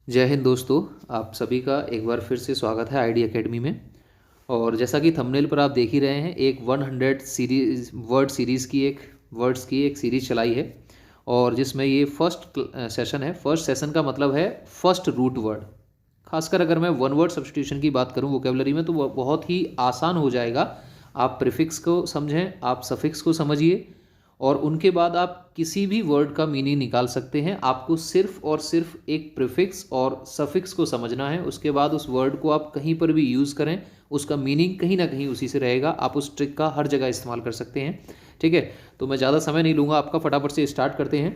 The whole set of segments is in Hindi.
जय हिंद दोस्तों। आप सभी का एक बार फिर से स्वागत है आईडी एकेडमी में। और जैसा कि थंबनेल पर आप देख ही रहे हैं, एक 100 सीरीज सीरीज़ की वर्ड्स की एक सीरीज चलाई है और जिसमें ये फर्स्ट सेशन है। फर्स्ट सेशन का मतलब है फर्स्ट रूट वर्ड। खासकर अगर मैं वन वर्ड सब्स्टिट्यूशन की बात करूं वोकेबलरी में, तो वो बहुत ही आसान हो जाएगा। आप प्रीफिक्स को समझें, आप सफिक्स को समझिए और उनके बाद आप किसी भी वर्ड का मीनिंग निकाल सकते हैं। आपको सिर्फ और सिर्फ एक प्रीफिक्स और सफिक्स को समझना है। उसके बाद उस वर्ड को आप कहीं पर भी यूज़ करें, उसका मीनिंग कहीं ना कहीं उसी से रहेगा। आप उस ट्रिक का हर जगह इस्तेमाल कर सकते हैं। ठीक है, तो मैं ज़्यादा समय नहीं लूँगा आपका, फटाफट से स्टार्ट करते हैं।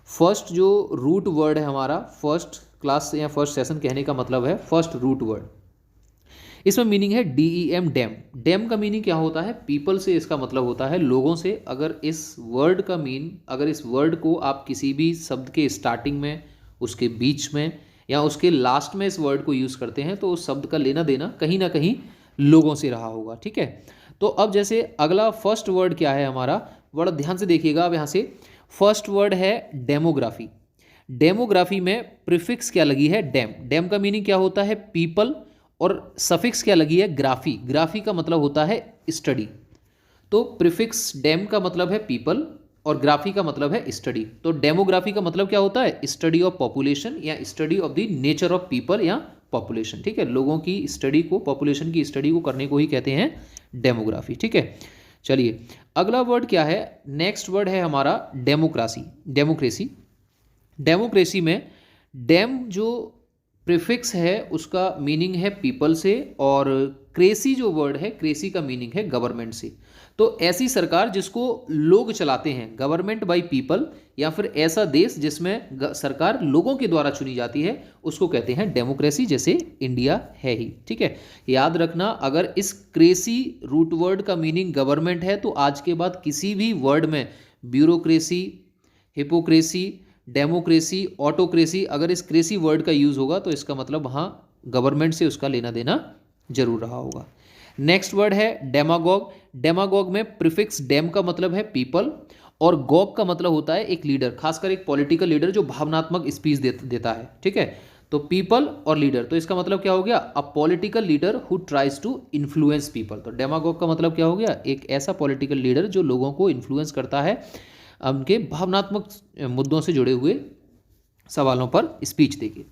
फर्स्ट जो रूट वर्ड है हमारा, फर्स्ट क्लास या फर्स्ट सेशन कहने का मतलब है फर्स्ट रूट वर्ड। इसमें मीनिंग है DEM, डैम। डैम का मीनिंग क्या होता है? पीपल से इसका मतलब होता है लोगों से। अगर इस वर्ड को आप किसी भी शब्द के स्टार्टिंग में, उसके बीच में या उसके लास्ट में इस वर्ड को यूज़ करते हैं तो उस शब्द का लेना देना कहीं ना कहीं लोगों से रहा होगा। ठीक है, तो अब जैसे अगला फर्स्ट वर्ड क्या है हमारा, बड़ा ध्यान से देखिएगा। अब यहाँ से फर्स्ट वर्ड है डेमोग्राफी। डेमोग्राफी में प्रीफिक्स क्या लगी है? डैम। डैम का मीनिंग क्या होता है? पीपल। और सफिक्स क्या लगी है? ग्राफी। ग्राफी का मतलब होता है स्टडी। तो प्रीफिक्स डैम का मतलब है पीपल और ग्राफी का मतलब है स्टडी। तो डेमोग्राफी का मतलब क्या होता है? स्टडी ऑफ पॉपुलेशन या study of the nature of people या पॉपुलेशन। ठीक है, लोगों की स्टडी को, पॉपुलेशन की स्टडी को करने को ही कहते हैं डेमोग्राफी। ठीक है, चलिए अगला वर्ड क्या है? नेक्स्ट वर्ड है हमारा डेमोक्रेसी। डेमोक्रेसी। डेमोक्रेसी में डैम जो प्रीफिक्स है उसका मीनिंग है पीपल से, और क्रेसी जो वर्ड है, क्रेसी का मीनिंग है गवर्नमेंट से। तो ऐसी सरकार जिसको लोग चलाते हैं, गवर्नमेंट बाय पीपल, या फिर ऐसा देश जिसमें सरकार लोगों के द्वारा चुनी जाती है, उसको कहते हैं डेमोक्रेसी, जैसे इंडिया है ही। ठीक है, याद रखना, अगर इस क्रेसी रूट वर्ड का मीनिंग गवर्नमेंट है तो आज के बाद किसी भी वर्ड में ब्यूरोक्रेसी, हिपोक्रेसी, डेमोक्रेसी, ऑटोक्रेसी, अगर इस क्रेसी वर्ड का यूज़ होगा तो इसका मतलब वहाँ गवर्नमेंट से उसका लेना देना जरूर रहा होगा। नेक्स्ट वर्ड है डेमागॉग। डेमागॉग में प्रीफिक्स डैम का मतलब है पीपल और गॉग का मतलब होता है एक लीडर, खासकर एक पॉलिटिकल लीडर जो भावनात्मक स्पीच देता है। ठीक है, तो पीपल और लीडर, तो इसका मतलब क्या हो गया? A political leader who tries to influence people. तो डेमागॉग का मतलब क्या हो गया? एक ऐसा पॉलिटिकल लीडर जो लोगों को इन्फ्लुएंस करता है, उनके भावनात्मक मुद्दों से जुड़े हुए सवालों पर स्पीच देगी।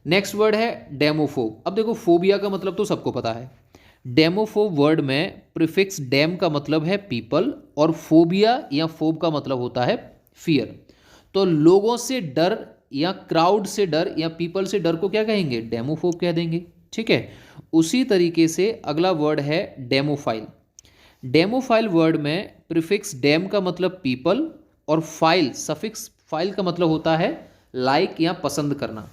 नेक्स्ट वर्ड है डेमोफोब। अब देखो, फोबिया का मतलब तो सबको पता है। डेमोफोब वर्ड में प्रीफिक्स डैम का मतलब है पीपल और फोबिया या फोब का मतलब होता है फियर। तो लोगों से डर या क्राउड से डर या पीपल से डर को क्या कहेंगे? डेमोफोब कह देंगे। ठीक है, उसी तरीके से अगला वर्ड है डेमोफाइल। डेमोफाइल वर्ड में प्रीफिक्स डैम का मतलब पीपल और फाइल, सफिक्स फाइल का मतलब होता है लाइक या पसंद करना।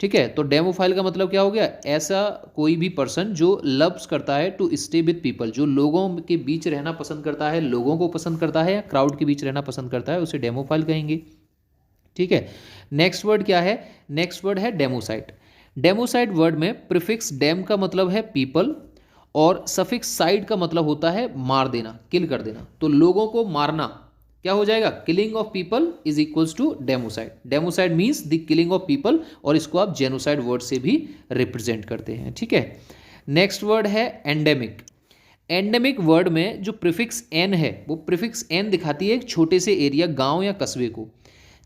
ठीक है, तो डेमोफाइल का मतलब क्या हो गया? ऐसा कोई भी पर्सन जो लव्स करता है टू स्टे विद पीपल, जो लोगों के बीच रहना पसंद करता है, लोगों को पसंद करता है या क्राउड के बीच रहना पसंद करता है, उसे डेमोफाइल कहेंगे। ठीक है, नेक्स्ट वर्ड क्या है? नेक्स्ट वर्ड है डेमोसाइट। डेमोसाइट वर्ड में प्रीफिक्स डैम का मतलब है पीपल और सफिक्स साइड का मतलब होता है मार देना, किल कर देना। तो लोगों को मारना क्या हो जाएगा? Killing of people is equals to democide. Democide means the killing of people, और इसको आप जेनोसाइड वर्ड से भी रिप्रेजेंट करते हैं। ठीक है, नेक्स्ट वर्ड है एंडेमिक। एंडेमिक वर्ड में जो प्रीफिक्स एन है, वो प्रीफिक्स एन दिखाती है एक छोटे से एरिया, गांव या कस्बे को,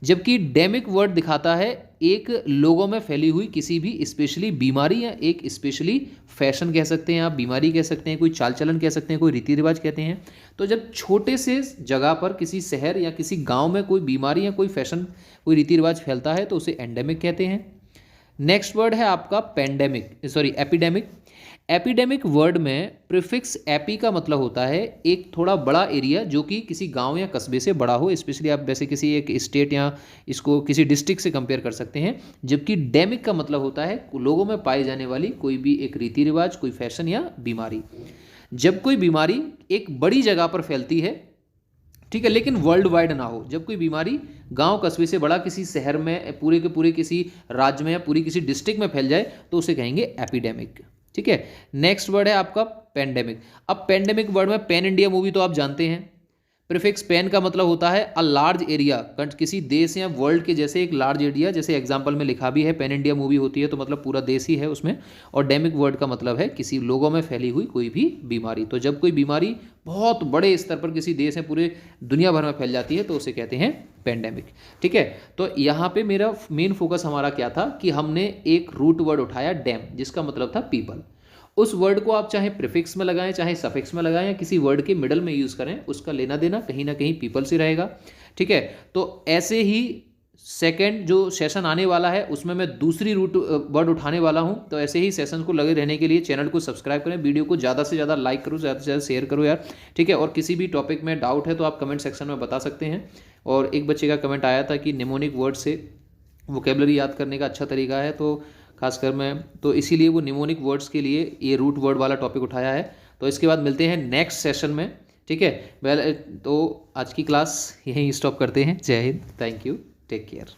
जबकि डेमिक वर्ड दिखाता है एक लोगों में फैली हुई किसी भी स्पेशली बीमारी या एक स्पेशली फैशन कह सकते हैं आप, बीमारी कह सकते हैं, कोई चाल चलन कह सकते हैं, कोई रीति रिवाज कहते हैं। तो जब छोटे से जगह पर किसी शहर या किसी गांव में कोई बीमारी या कोई फैशन, कोई रीति रिवाज फैलता है तो उसे एंडेमिक कहते हैं। नेक्स्ट वर्ड है आपका एपिडेमिक। एपिडेमिक वर्ड में प्रीफिक्स एपी का मतलब होता है एक थोड़ा बड़ा एरिया जो कि किसी गांव या कस्बे से बड़ा हो, स्पेशली आप वैसे किसी एक स्टेट या इसको किसी डिस्ट्रिक्ट से कंपेयर कर सकते हैं। जबकि डेमिक का मतलब होता है लोगों में पाई जाने वाली कोई भी एक रीति रिवाज, कोई फैशन या बीमारी। जब कोई बीमारी एक बड़ी जगह पर फैलती है, ठीक है, लेकिन वर्ल्ड वाइड ना हो, जब कोई बीमारी गांव कस्बे से बड़ा किसी शहर में, पूरे के पूरे किसी राज्य में या पूरी किसी डिस्ट्रिक्ट में फैल जाए तो उसे कहेंगे एपिडेमिक। ठीक है, नेक्स्ट वर्ड है आपका पेंडेमिक। अब पेंडेमिक वर्ड में पैन इंडिया मूवी तो आप जानते हैं। प्रीफिक्स पैन का मतलब होता है अ लार्ज एरिया, किसी देश या वर्ल्ड के जैसे एक लार्ज एरिया, जैसे एग्जांपल में लिखा भी है पैन इंडिया मूवी होती है तो मतलब पूरा देश ही है उसमें। और डेमिक वर्ड का मतलब है किसी लोगों में फैली हुई कोई भी बीमारी। तो जब कोई बीमारी बहुत बड़े स्तर पर किसी देश में पूरे दुनिया भर में फैल जाती है तो उसे कहते हैं पेंडेमिक। ठीक है, तो यहाँ पे मेरा मेन फोकस हमारा क्या था कि हमने एक रूट वर्ड उठाया डैम, जिसका मतलब था पीपल। उस वर्ड को आप चाहे प्रीफिक्स में लगाएं चाहे सफिक्स में लगाएं या किसी वर्ड के मिडल में यूज़ करें, उसका लेना देना कहीं ना कहीं पीपल से रहेगा। ठीक है, तो ऐसे ही सेकंड जो सेशन आने वाला है उसमें मैं दूसरी रूट वर्ड उठाने वाला हूं। तो ऐसे ही सेशन को लगे रहने के लिए चैनल को सब्सक्राइब करें, वीडियो को ज़्यादा से ज़्यादा लाइक करो, ज़्यादा से ज़्यादा शेयर करो यार। ठीक है, और किसी भी टॉपिक में डाउट है तो आप कमेंट सेक्शन में बता सकते हैं। और एक बच्चे का कमेंट आया था कि निमोनिक वर्ड से वोकेबलरी याद करने का अच्छा तरीका है, तो खासकर मैं तो इसीलिए वो निमोनिक वर्ड्स के लिए ये रूट वर्ड वाला टॉपिक उठाया है। तो इसके बाद मिलते हैं नेक्स्ट सेशन में। ठीक है, तो आज की क्लास यहीं स्टॉप करते हैं। Jai Hind, thank you, take care.